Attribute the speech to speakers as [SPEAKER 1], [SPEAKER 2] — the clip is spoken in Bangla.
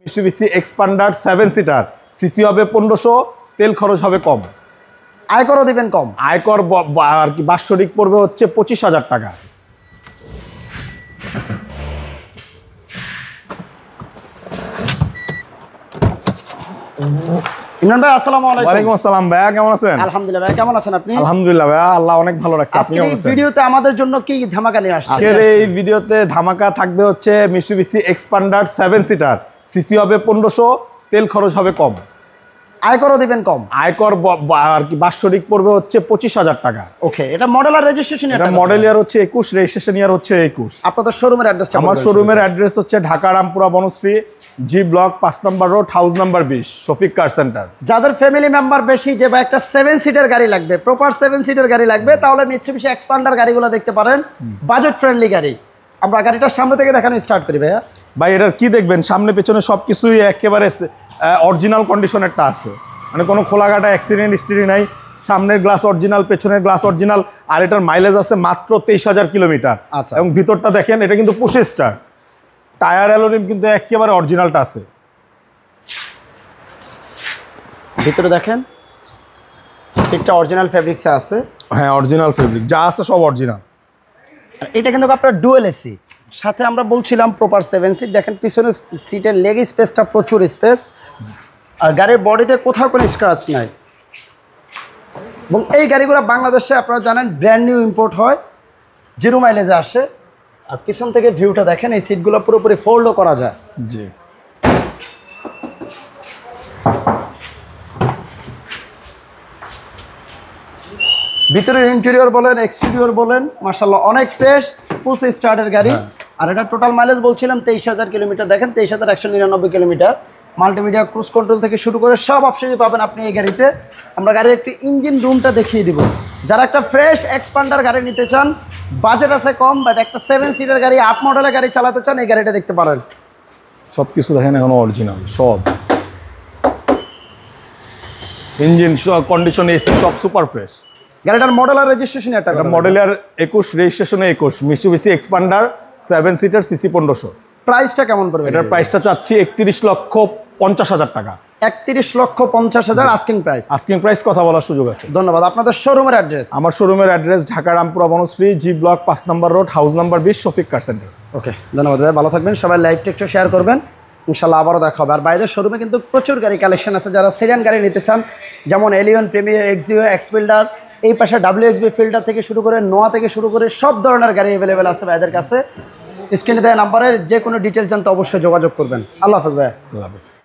[SPEAKER 1] মিৎসুবিশি এক্সপান্ডার 7 সিটার, সিসি হবে 1500, তেল খরচ হবে কম।
[SPEAKER 2] আয়করও দিবেন কম?
[SPEAKER 1] আয়কর আর কি বাৎসরিক পড়বে হচ্ছে 25,000 টাকা।
[SPEAKER 2] ইমরান ভাই আসসালামু আলাইকুম।
[SPEAKER 1] ওয়ালাইকুম আসসালাম ভাইয়া, কেমন আছেন?
[SPEAKER 2] আলহামদুলিল্লাহ ভাই, কেমন আছেন আপনি?
[SPEAKER 1] আলহামদুলিল্লাহ ভাইয়া, আল্লাহ অনেক ভালো রাখছে। আপনি
[SPEAKER 2] আজকে
[SPEAKER 1] কেমন
[SPEAKER 2] এই
[SPEAKER 1] আছেন?
[SPEAKER 2] ভিডিওতে আমাদের জন্য কি ধামাকা নিয়ে আসছেন?
[SPEAKER 1] আজকের এই ভিডিওতে ধামাকা থাকবে হচ্ছে মিৎসুবিশি এক্সপান্ডার 7 সিটার, সিসি হবে 1500, তেল খরচ হবে কম।
[SPEAKER 2] আয়করও দিবেন কম?
[SPEAKER 1] আয়কর আর কি বাৎসরিক পড়বে হচ্ছে 25,000 টাকা।
[SPEAKER 2] ওকে, এটা মডেল আর রেজিস্ট্রেশন?
[SPEAKER 1] এটা মডেল ইয়ার হচ্ছে 21, রেজিস্ট্রেশন ইয়ার হচ্ছে 21।
[SPEAKER 2] আপনাদের শোরুমের অ্যাড্রেসটা?
[SPEAKER 1] আমার শোরুমের অ্যাড্রেস হচ্ছে ঢাকা রামপুরা বনশ্রী, জি ব্লক 5 নম্বর road, house number 20, Shafiq car centre.
[SPEAKER 2] যাদের ফ্যামিলি মেম্বার বেশি, যে বা একটা 7 সিটার গাড়ি লাগবে, প্রপার 7 সিটার গাড়ি লাগবে, তাহলে মিৎসুবিশি এক্সপান্ডার গাড়িগুলো দেখতে পারেন। বাজেট ফ্রেন্ডলি গাড়ি। আমরা গাড়িটা সামনে থেকে দেখানো স্টার্ট করি ভাইয়া।
[SPEAKER 1] ভাই এটার কি দেখবেন, সামনে পেছনে সবকিছুই একেবারে অরিজিনাল কন্ডিশনেরটা আছে, মানে কোনো খোলাঘাটা অ্যাক্সিডেন্ট হিস্ট্রি নাই। সামনের গ্লাস অরিজিনাল, পেছনের গ্লাস অরিজিনাল, আর এটার মাইলেজ আছে মাত্র 23,000 কিলোমিটার।
[SPEAKER 2] আচ্ছা।
[SPEAKER 1] এবং ভিতরটা দেখেন, এটা কিন্তু পুশ স্টার্ট, টায়ার অ্যালোরিম কিন্তু একেবারে অরিজিনালটা আছে।
[SPEAKER 2] ভিতরে দেখেন, সিটটা অরিজিনাল ফেব্রিক্সে আছে।
[SPEAKER 1] হ্যাঁ, অরিজিনাল ফেব্রিক যা আছে সব অরিজিনাল।
[SPEAKER 2] আর এটা কিন্তু আপনার ডুয়েল এসি, সাথে আমরা বলছিলাম প্রপার 7 সিট। দেখেন পিছনের সিটের লেগ স্পেসটা প্রচুর স্পেস, আর গাড়ির বডিতে কোথাও কোনো স্ক্র্যাচ নাই। এবং এই গাড়িগুলো বাংলাদেশে আপনারা জানেন ব্র্যান্ড নিউ ইম্পোর্ট হয়, 0 মাইলেজে আসে। আর পিছন থেকে ভিউটা দেখেন, এই সিটগুলো পুরোপুরি ফোল্ডও করা যায়।
[SPEAKER 1] জি।
[SPEAKER 2] ভিতরের ইন্টেরিয়র বলেন, এক্সটেরিয়র বলেন, মাশাআল্লাহ অনেক ফ্রেশ, পুশ স্টার্টের গাড়ি। আর এটা টোটাল মাইলেজ বলছিলাম 23,000 কিলোমিটার। দেখেন 23,199 কিলোমিটার। মাল্টিমিডিয়া ক্রুজ কন্ট্রোল থেকে শুরু করে সব অপশনই পাবেন আপনি এই গাড়িতে। আমরা গাড়ির একটু ইঞ্জিন রুমটা দেখিয়ে দিব। যারা একটা ফ্রেশ এক্সপান্ডার গাড়ি নিতে চান, বাজেট আছে কম, বাট একটা 7 সিটার গাড়ি, 8 মডেলের গাড়ি চালাতে চান, এই গাড়িটা দেখতে পারেন।
[SPEAKER 1] সব কিছু দেখেন এখন অরিজিনাল, সব ইঞ্জিন কন্ডিশন, এসি সব সুপার ফ্রেশ।
[SPEAKER 2] গাড়িটার মডেল আর রেজিস্ট্রেশন একটা
[SPEAKER 1] মডেল ইয়ার 21, রেজিস্ট্রেশনে 21, মিৎসুবিশি এক্সপান্ডার 7 সিটার, সিসি 1500।
[SPEAKER 2] প্রাইসটা কেমন পড়বে?
[SPEAKER 1] এটার প্রাইসটা চাচ্ছি 31,50,000 টাকা।
[SPEAKER 2] 31,50,000 আস্কিং প্রাইস।
[SPEAKER 1] আস্কিং প্রাইস, কথা বলার সুযোগ আছে।
[SPEAKER 2] ধন্যবাদ। আপনাদের শোরুমের অ্যাড্রেস?
[SPEAKER 1] আমার শোরুমের address Dhaka Rampura Banasree, G block 5 নম্বর road, house number 20, Shafiq car centre.
[SPEAKER 2] Okay, ধন্যবাদ ভাই, ভালো থাকবেন সবাই। লাইভ টেক্সট শেয়ার করবেন, ইনশাল্লাহ আবারও দেখা হবে। আর বাইরের শোরুমে কিন্তু প্রচুর গাড়ি কালেকশন আছে। যারা সিরিয়ান গাড়ি নিতে চান, যেমন এলিয়ন, প্রিমিয়ার, এক্সিও, এক্সফিল্ডার, এই পাশে WXB ফিল্ডার থেকে শুরু করে নোয়া থেকে শুরু করে সব ধরনের গাড়ি অ্যাভেলেবেল আছে ভাইদের কাছে। স্ক্রিনে দেওয়া নাম্বারের যে কোনো ডিটেলস জানতে অবশ্যই যোগাযোগ করবেন। আল্লাহ হাফেজ ভাই।
[SPEAKER 1] আল্লাহ হাফেজ।